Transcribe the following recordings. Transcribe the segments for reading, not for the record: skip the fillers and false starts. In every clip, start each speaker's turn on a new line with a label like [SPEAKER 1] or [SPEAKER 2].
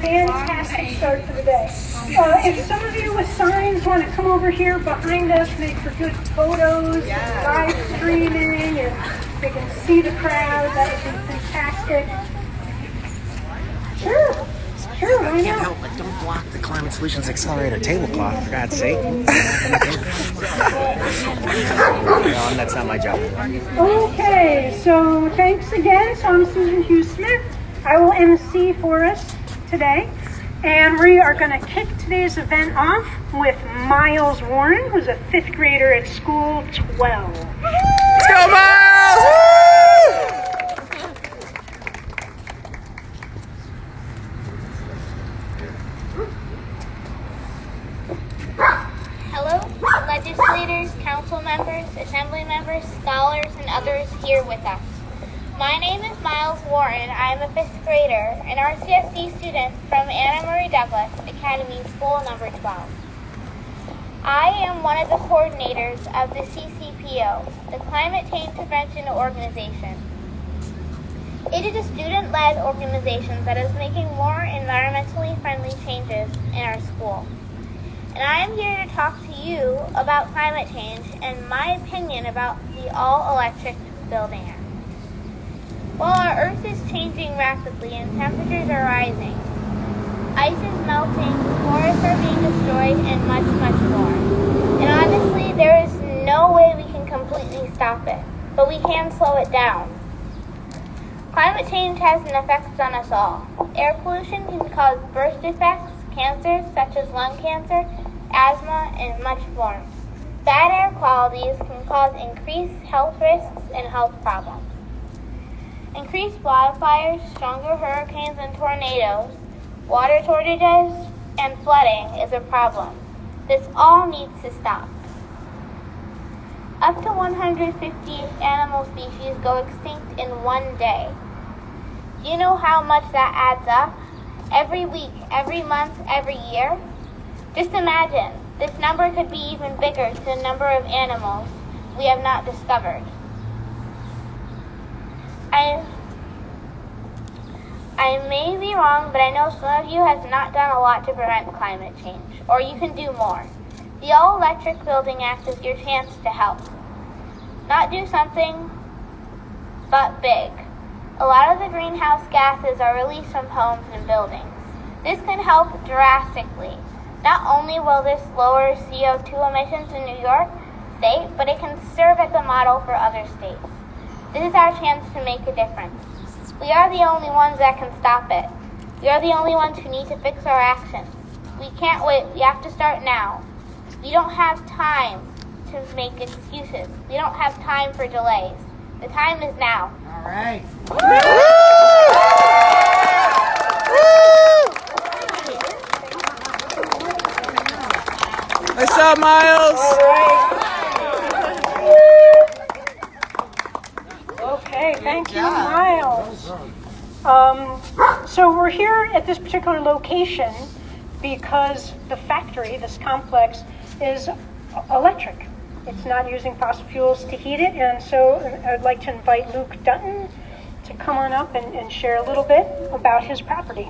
[SPEAKER 1] fantastic start to the day. If some of you with signs want to come over here behind us, make for good photos, live streaming, and they can see the crowd, that would be fantastic. Sure, why
[SPEAKER 2] I can't
[SPEAKER 1] not?
[SPEAKER 2] help but don't block the Climate Solutions Accelerator tablecloth, for God's sake. No, that's not my job.
[SPEAKER 1] Okay, so thanks again. So I'm Susan Hughes-Smith. I will MC for us today. And we are going to kick today's event off with Miles Warren, who's a 5th grader at School 12.
[SPEAKER 2] Let's go, Miles!
[SPEAKER 3] Hello, legislators, council members, assembly members, scholars, and others here with us. My name is Miles Warren. I am a 5th grader, an RCSD student from Anna Marie Douglas Academy School number 12. I am one of the coordinators of the CCPO, the Climate Change Prevention Organization. It is a student-led organization that is making more environmentally friendly changes in our school. And I am here to talk to you about climate change and my opinion about the all-electric building act. While our Earth is changing rapidly and temperatures are rising, ice is melting, forests are being destroyed, and much, much more. And honestly, there is no way we can completely stop it, but we can slow it down. Climate change has an effect on us all. Air pollution can cause birth defects, cancers such as lung cancer, asthma, and much more. Bad air qualities can cause increased health risks and health problems. Increased wildfires, stronger hurricanes and tornadoes, water shortages, and flooding is a problem. This all needs to stop. Up to 150 animal species go extinct in one day. Do you know how much that adds up? Every week, every month, every year? Just imagine, this number could be even bigger to the number of animals we have not discovered. I may be wrong, but I know some of you have not done a lot to prevent climate change, or you can do more. The All-Electric Building Act is your chance to help. Not do something, but big. A lot of the greenhouse gases are released from homes and buildings. This can help drastically. Not only will this lower CO2 emissions in New York State, but it can serve as a model for other states. This is our chance to make a difference. We are the only ones that can stop it. We are the only ones who need to fix our actions. We can't wait. We have to start now. We don't have time to make excuses. We don't have time for delays. The time is now.
[SPEAKER 2] All right. Nice job, Miles.
[SPEAKER 1] All right. Okay, thank you, Miles. So we're here at this particular location because the factory, this complex, is electric. It's not using fossil fuels to heat it, and so I'd like to invite Luke Dutton to come on up and share a little bit about his property.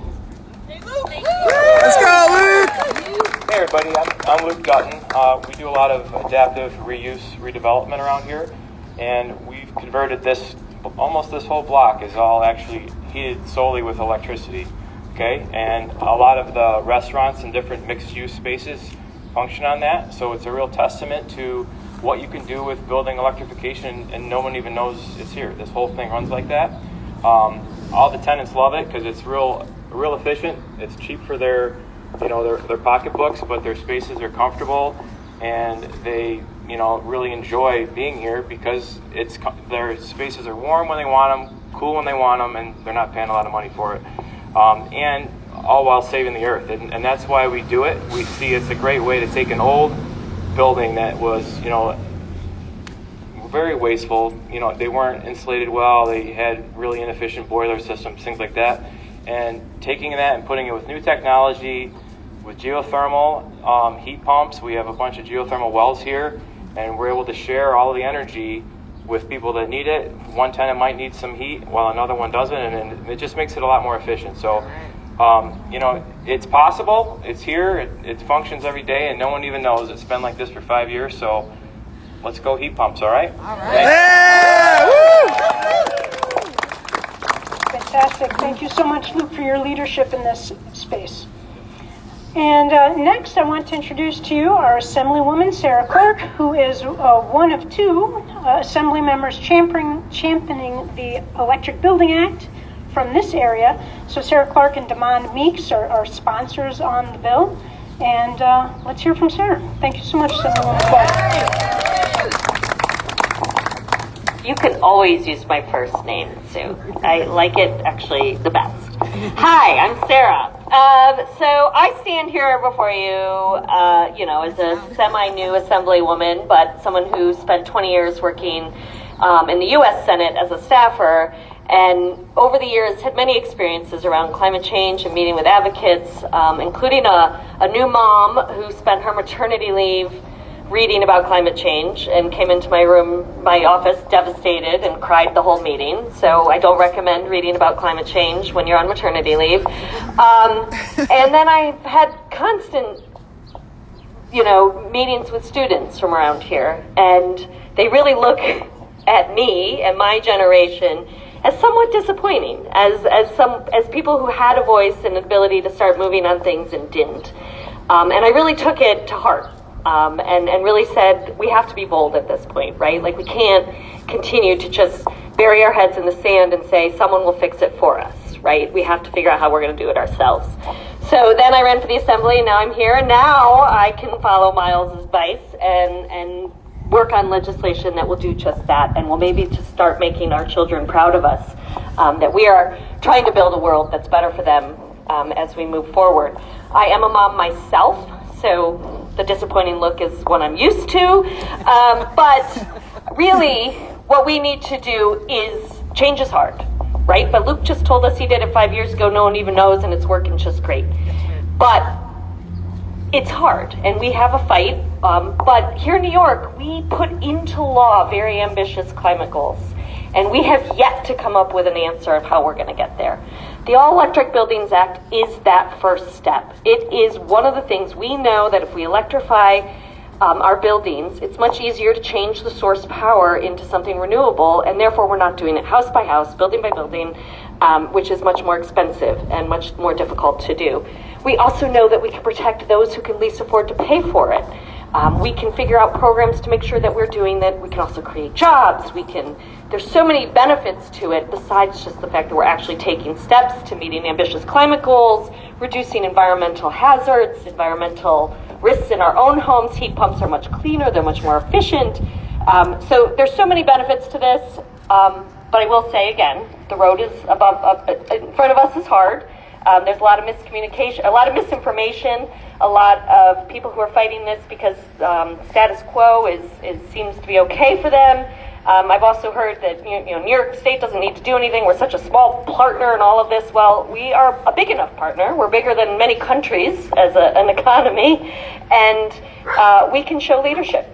[SPEAKER 2] Let's go, Luke!
[SPEAKER 4] Hey everybody, I'm Luke Dutton. We do a lot of adaptive reuse, redevelopment around here, and we've converted almost this whole block is all actually heated solely with electricity, okay? And a lot of the restaurants and different mixed-use spaces function on that, so it's a real testament to what you can do with building electrification, and no one even knows it's here. This whole thing runs like that. All the tenants love it because it's real efficient. It's cheap for their pocketbooks, but their spaces are comfortable, and they really enjoy being here because their spaces are warm when they want them, cool when they want them, and they're not paying a lot of money for it. And all while saving the earth, and that's why we do it. We see it's a great way to take an old building that was, very wasteful. They weren't insulated well. They had really inefficient boiler systems, things like that. And taking that and putting it with new technology, with geothermal heat pumps. We have a bunch of geothermal wells here, and we're able to share all of the energy with people that need it. One tenant might need some heat while another one doesn't, and it just makes it a lot more efficient. So You know, it's possible. It's here. It functions every day, and no one even knows. It's been like this for 5 years, so let's go heat pumps, all right?
[SPEAKER 2] All right. Yeah!
[SPEAKER 1] Fantastic. Thank you so much, Luke, for your leadership in this space. And next, I want to introduce to you our Assemblywoman, Sarah Clark, who is one of two Assembly members championing the Electric Building Act from this area. So Sarah Clark and Damon Meeks are sponsors on the bill. And let's hear from Sarah. Thank you so much, Assemblywoman Clark.
[SPEAKER 5] You can always use my first name, Sue. I like it actually the best. Hi, I'm Sarah. So I stand here before you, as a semi-new assemblywoman, but someone who spent 20 years working in the U.S. Senate as a staffer, and over the years had many experiences around climate change and meeting with advocates, including a new mom who spent her maternity leave reading about climate change and came into my office devastated and cried the whole meeting. So I don't recommend reading about climate change when you're on maternity leave. And then I've had constant, meetings with students from around here, and they really look at me and my generation as somewhat disappointing, as people who had a voice and ability to start moving on things and didn't. And I really took it to heart. And really said, we have to be bold at this point, right? Like, we can't continue to just bury our heads in the sand and say someone will fix it for us, right? We have to figure out how we're going to do it ourselves. So then I ran for the assembly, and now I'm here, and now I can follow Miles' advice and work on legislation that will do just that, and will maybe just start making our children proud of us, that we are trying to build a world that's better for them as we move forward. I am a mom myself, so the disappointing look is what I'm used to. But really, what we need to do is, change is hard, right? But Luke just told us he did it 5 years ago. No one even knows, and it's working just great. But it's hard, and we have a fight. But here in New York, we put into law very ambitious climate goals. And we have yet to come up with an answer of how we're going to get there. The All-Electric Buildings Act is that first step. It is one of the things we know that if we electrify our buildings, it's much easier to change the source power into something renewable, and therefore we're not doing it house by house, building by building, which is much more expensive and much more difficult to do. We also know that we can protect those who can least afford to pay for it. We can figure out programs to make sure that we're doing that. We can also create jobs. There's so many benefits to it besides just the fact that we're actually taking steps to meeting ambitious climate goals, reducing environmental hazards, environmental risks in our own homes. Heat pumps are much cleaner. They're much more efficient. So there's so many benefits to this. But I will say again, the road is in front of us is hard. There's a lot of miscommunication, a lot of misinformation, a lot of people who are fighting this because status quo seems to be okay for them. I've also heard that New York State doesn't need to do anything. We're such a small partner in all of this. Well, we are a big enough partner. We're bigger than many countries as an economy, and we can show leadership.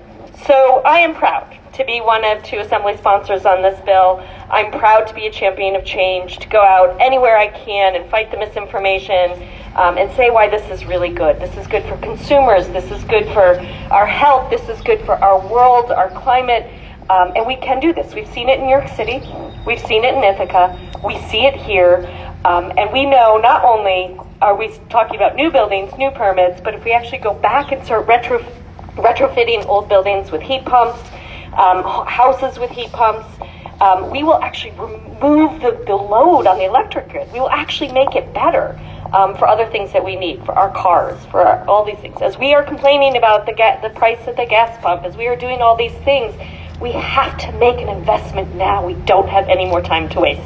[SPEAKER 5] So I am proud to be one of two assembly sponsors on this bill. I'm proud to be a champion of change, to go out anywhere I can and fight the misinformation and say why this is really good. This is good for consumers. This is good for our health. This is good for our world, our climate. And we can do this. We've seen it in New York City. We've seen it in Ithaca. We see it here. And we know not only are we talking about new buildings, new permits, but if we actually go back and start retrofitting old buildings with heat pumps, houses with heat pumps, we will actually remove the load on the electric grid. We will actually make it better for other things that we need, for our cars, for all these things. As we are complaining about the price at the gas pump, as we are doing all these things, we have to make an investment now. We don't have any more time to waste.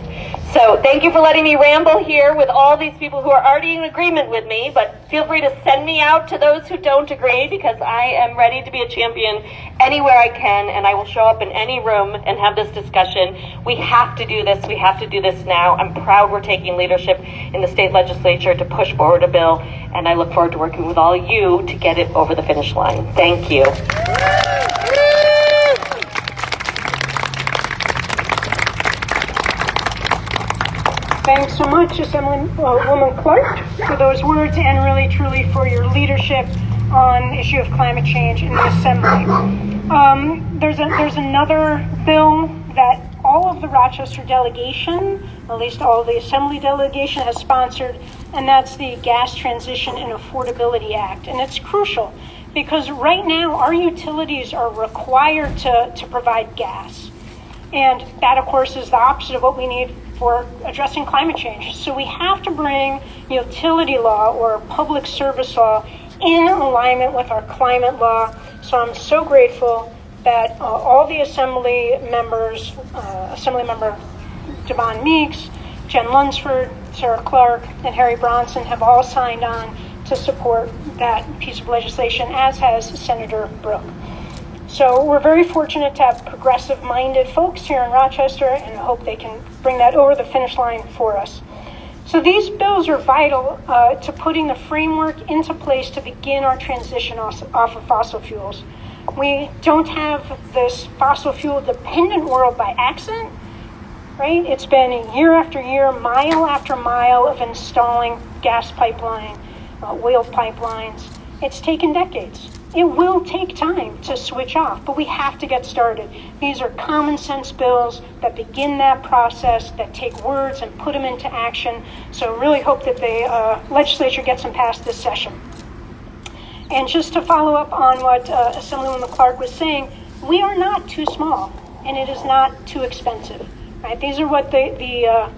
[SPEAKER 5] So thank you for letting me ramble here with all these people who are already in agreement with me, but feel free to send me out to those who don't agree, because I am ready to be a champion anywhere I can, and I will show up in any room and have this discussion. We have to do this. We have to do this now. I'm proud we're taking leadership in the state legislature to push forward a bill, and I look forward to working with all you to get it over the finish line. Thank you.
[SPEAKER 1] Thanks so much, Assemblywoman Clark, for those words and really, truly for your leadership on the issue of climate change in the Assembly. There's another bill that all of the Rochester delegation, at least all of the Assembly delegation, has sponsored, and that's the Gas Transition and Affordability Act. And it's crucial because right now our utilities are required to provide gas. And that, of course, is the opposite of what we need for addressing climate change. So we have to bring utility law or public service law in alignment with our climate law. So I'm so grateful that all the Assembly members, Assemblymember Devon Meeks, Jen Lunsford, Sarah Clark, and Harry Bronson have all signed on to support that piece of legislation, as has Senator Brooke. So we're very fortunate to have progressive-minded folks here in Rochester, and I hope they can bring that over the finish line for us. So these bills are vital to putting the framework into place to begin our transition off of fossil fuels. We don't have this fossil fuel dependent world by accident, right? It's been year after year, mile after mile of installing gas pipeline, oil pipelines. It's taken decades. It will take time to switch off, but we have to get started. These are common sense bills that begin that process, that take words and put them into action. So really hope that the legislature gets them passed this session. And just to follow up on what Assemblywoman Clark was saying, we are not too small, and it is not too expensive. Right? These are what the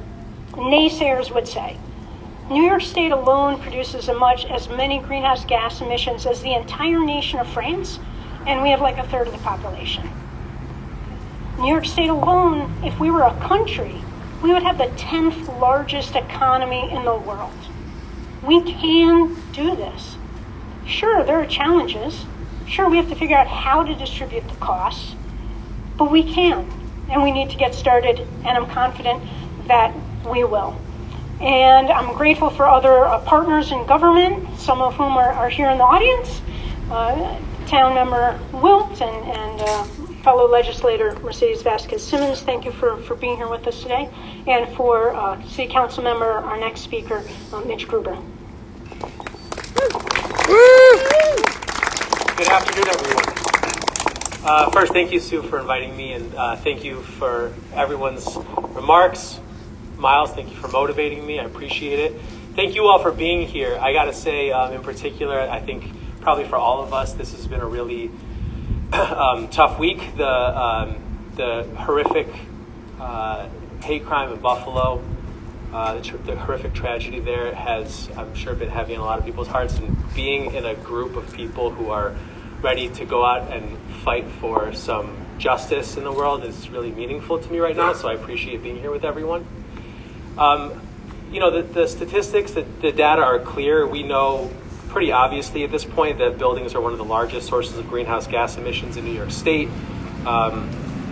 [SPEAKER 1] naysayers would say. New York State alone produces as many greenhouse gas emissions as the entire nation of France, and we have like a third of the population. New York State alone, if we were a country, we would have the 10th largest economy in the world. We can do this. Sure, there are challenges. Sure, we have to figure out how to distribute the costs, but we can, and we need to get started, and I'm confident that we will. And I'm grateful for other partners in government, some of whom are here in the audience. Town Member Wilt and fellow legislator Mercedes Vasquez-Simmons, thank you for being here with us today. And for City Council Member, our next speaker, Mitch Gruber.
[SPEAKER 6] Good afternoon, everyone. First, thank you, Sue, for inviting me, and thank you for everyone's remarks. Miles, thank you for motivating me. I appreciate it. Thank you all for being here. I got to say, in particular, I think probably for all of us, this has been a really tough week. The horrific hate crime in Buffalo, the horrific tragedy there has, I'm sure, been heavy on a lot of people's hearts. And being in a group of people who are ready to go out and fight for some justice in the world is really meaningful to me right now. So I appreciate being here with everyone. The statistics, the data are clear. We know pretty obviously at this point that buildings are one of the largest sources of greenhouse gas emissions in New York State.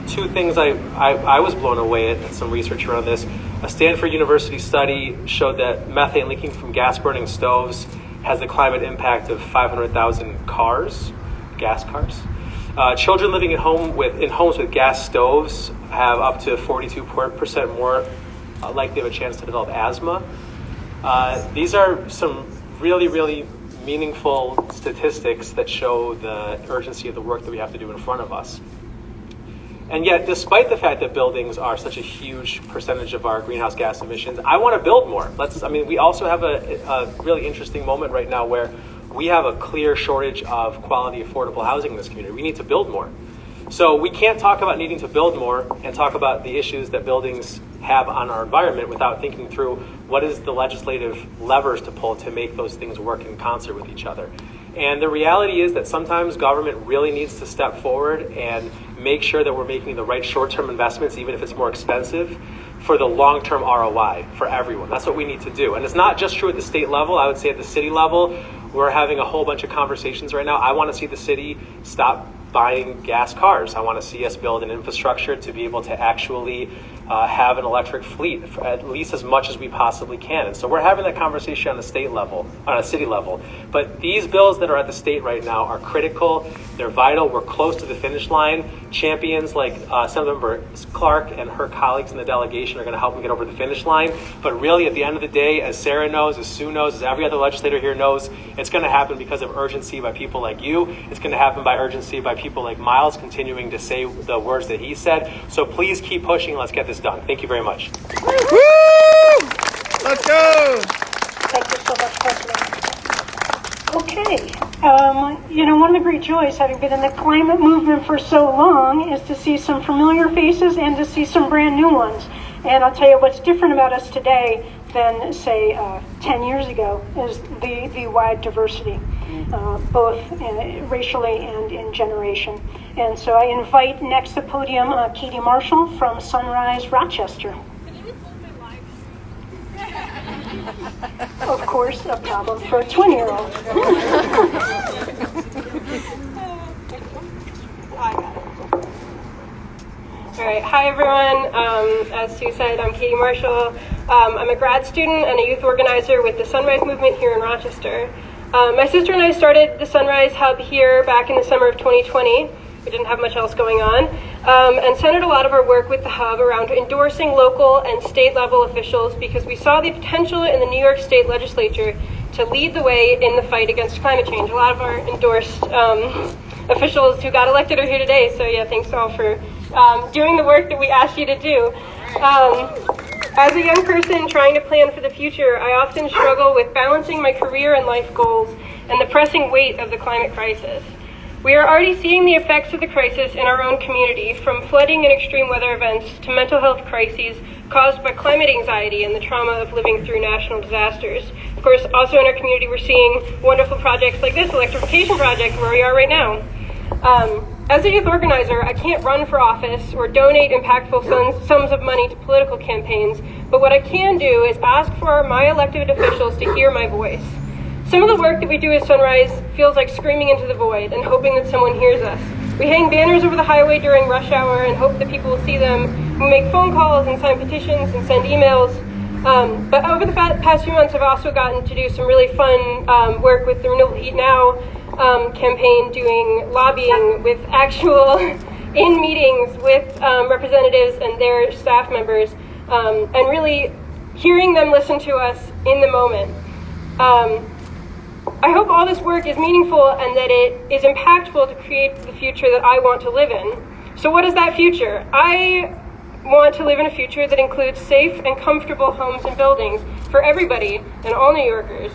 [SPEAKER 6] Two things I was blown away at some research around this. A Stanford University study showed that methane leaking from gas burning stoves has the climate impact of 500,000 gas cars. Children living in homes with gas stoves have up to 42% more likely to have a chance to develop asthma. These are some really, really meaningful statistics that show the urgency of the work that we have to do in front of us. And yet, despite the fact that buildings are such a huge percentage of our greenhouse gas emissions, I want to build more. We also have a really interesting moment right now where we have a clear shortage of quality, affordable housing in this community. We need to build more. So we can't talk about needing to build more and talk about the issues that buildings have on our environment without thinking through what is the legislative levers to pull to make those things work in concert with each other. And the reality is that sometimes government really needs to step forward and make sure that we're making the right short-term investments, even if it's more expensive, for the long-term ROI for everyone. That's what we need to do. And it's not just true at the state level. I would say at the city level, we're having a whole bunch of conversations right now. I want to see the city stop buying gas cars. I want to see us build an infrastructure to be able to actually have an electric fleet, at least as much as we possibly can. And so we're having that conversation on the state level, on a city level. But these bills that are at the state right now are critical. They're vital. We're close to the finish line. Champions like Councilmember Clark and her colleagues in the delegation are going to help them get over the finish line. But really, at the end of the day, as Sarah knows, as Sue knows, as every other legislator here knows, it's going to happen because of urgency by people like you. It's going to happen by urgency by people like Miles continuing to say the words that he said. So please keep pushing. Let's get this done. Thank you very much.
[SPEAKER 2] Woo! Let's go!
[SPEAKER 1] Thank you so much, President. Okay. One of the great joys, having been in the climate movement for so long, is to see some familiar faces and to see some brand new ones. And I'll tell you what's different about us today than, say, 10 years ago is the wide diversity, both racially and in generation. And so I invite next to the podium Katie Marshall from Sunrise, Rochester. Of course, a problem for a 20-year-old.
[SPEAKER 7] All right, hi everyone. As Sue said, I'm Katie Marshall. I'm a grad student and a youth organizer with the Sunrise Movement here in Rochester. My sister and I started the Sunrise Hub here back in the summer of 2020. We didn't have much else going on, and centered a lot of our work with the Hub around endorsing local and state level officials because we saw the potential in the New York State Legislature to lead the way in the fight against climate change. A lot of our endorsed officials who got elected are here today, so yeah, thanks all for doing the work that we asked you to do. As a young person trying to plan for the future, I often struggle with balancing my career and life goals and the pressing weight of the climate crisis. We are already seeing the effects of the crisis in our own community, from flooding and extreme weather events to mental health crises caused by climate anxiety and the trauma of living through national disasters. Of course, also in our community, we're seeing wonderful projects like this electrification project where we are right now. As a youth organizer, I can't run for office or donate impactful sums of money to political campaigns, but what I can do is ask for my elected officials to hear my voice. Some of the work that we do at Sunrise feels like screaming into the void and hoping that someone hears us. We hang banners over the highway during rush hour and hope that people will see them. We make phone calls and sign petitions and send emails. But over the past few months, I've also gotten to do some really fun work with the Renewable Heat Now campaign, doing lobbying with actual in meetings with representatives and their staff members, and really hearing them listen to us in the moment. I hope all this work is meaningful and that it is impactful to create the future that I want to live in. So what is that future? I want to live in a future that includes safe and comfortable homes and buildings for everybody and all New Yorkers.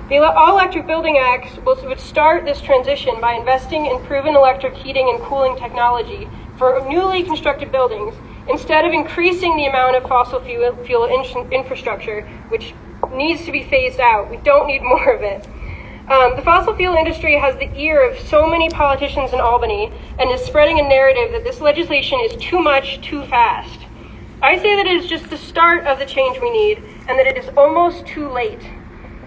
[SPEAKER 7] The All Electric Building Act would start this transition by investing in proven electric heating and cooling technology for newly constructed buildings, instead of increasing the amount of fossil fuel infrastructure, which needs to be phased out. We don't need more of it. The fossil fuel industry has the ear of so many politicians in Albany and is spreading a narrative that this legislation is too much, too fast. I say that it is just the start of the change we need and that it is almost too late.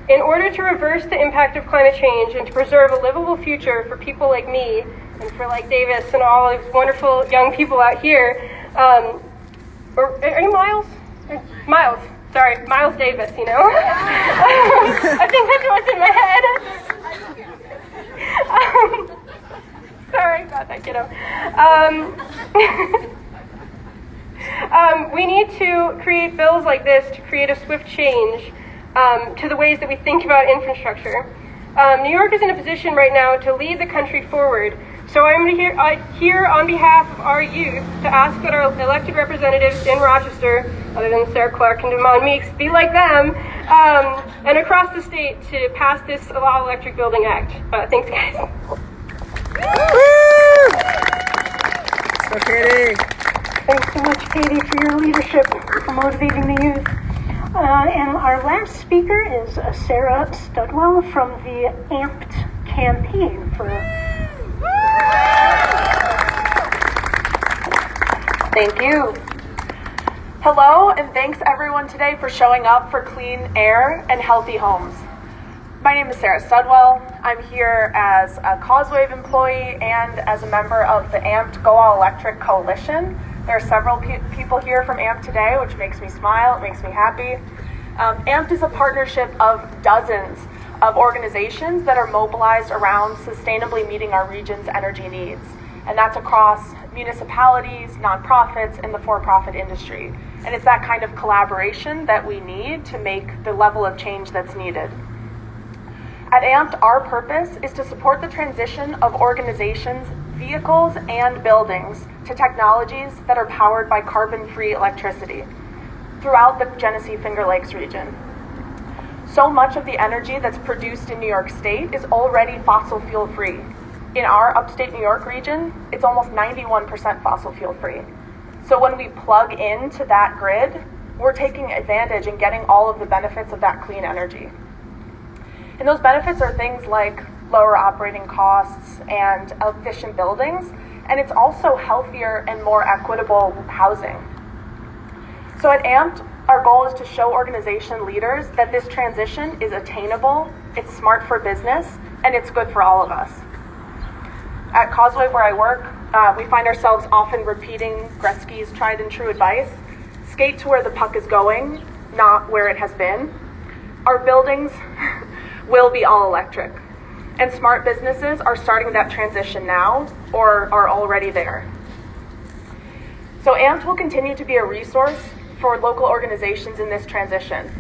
[SPEAKER 7] In order to reverse the impact of climate change and to preserve a livable future for people like me and for like Davis and all of these wonderful young people out here, are you Miles? Miles. Sorry, Miles Davis, you know? I think that's what's in my head. Sorry about that, kiddo. We need to create bills like this to create a swift change to the ways that we think about infrastructure. New York is in a position right now to lead the country forward. So I'm here on behalf of our youth to ask that our elected representatives in Rochester, other than Sarah Clark and Demond Meeks, be like them, and across the state to pass this All Electric Building Act. Thanks, guys.
[SPEAKER 2] So, Katie.
[SPEAKER 1] Thanks so much, Katie, for your leadership, for motivating the youth. And our last speaker is Sarah Studwell from the AMPT campaign for...
[SPEAKER 8] Thank you. Hello, and thanks everyone today for showing up for clean air and healthy homes. My
[SPEAKER 9] My name is Sarah Studwell. I'm here as a Causewave employee and as a member of the AMPed Go All Electric Coalition. There are several people here from AMP today, which makes me smile, it makes me happy. AMPed is a partnership of dozens of organizations that are mobilized around sustainably meeting our region's energy needs. And that's across municipalities, nonprofits, and the for-profit industry. And it's that kind of collaboration that we need to make the level of change that's needed. At AMPed, our purpose is to support the transition of organizations, vehicles, and buildings to technologies that are powered by carbon-free electricity throughout the Genesee Finger Lakes region. So much of the energy that's produced in New York State is already fossil fuel free. In our upstate New York region, it's almost 91% fossil fuel free. So when we plug into that grid, we're taking advantage and getting all of the benefits of that clean energy. And those benefits are things like lower operating costs and efficient buildings, and it's also healthier and more equitable housing. So at AMPed, our goal is to show organization leaders that this transition is attainable, it's smart for business, and it's good for all of us. At Causeway, where I work, we find ourselves often repeating Gretzky's tried and true advice: skate to where the puck is going, not where it has been. Our buildings will be all electric, and smart businesses are starting that transition now or are already there. So AMPed will continue to be a resource for local organizations in this transition.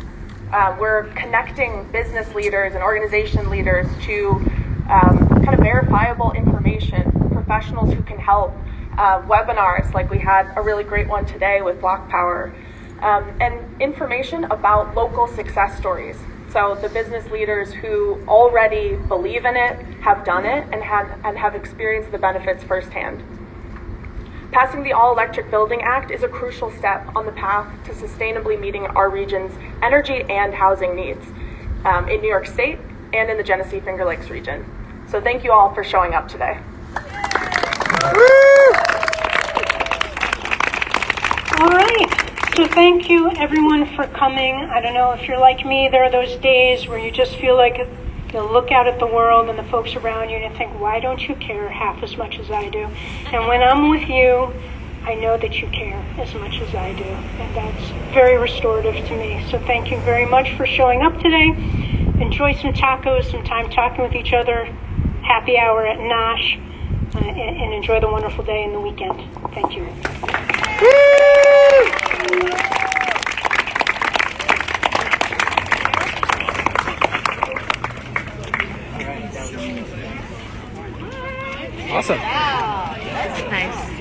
[SPEAKER 9] We're connecting business leaders and organization leaders to kind of verifiable information, professionals who can help, webinars like we had a really great one today with Block Power, and information about local success stories. So the business leaders who already believe in it, have done it, and have experienced the benefits firsthand. Passing the All-Electric Building Act is a crucial step on the path to sustainably meeting our region's energy and housing needs in New York State and in the Genesee Finger Lakes region. So thank you all for showing up today.
[SPEAKER 1] All right. So thank you everyone for coming. I don't know if you're like me, there are those days where you just feel like you look out at the world and the folks around you and you think, why don't you care half as much as I do? And when I'm with you, I know that you care as much as I do. And that's very restorative to me. So thank you very much for showing up today. Enjoy some tacos, some time talking with each other, happy hour at Nosh, and enjoy the wonderful day and the weekend. Thank you.
[SPEAKER 2] Awesome.
[SPEAKER 10] Wow, that's nice.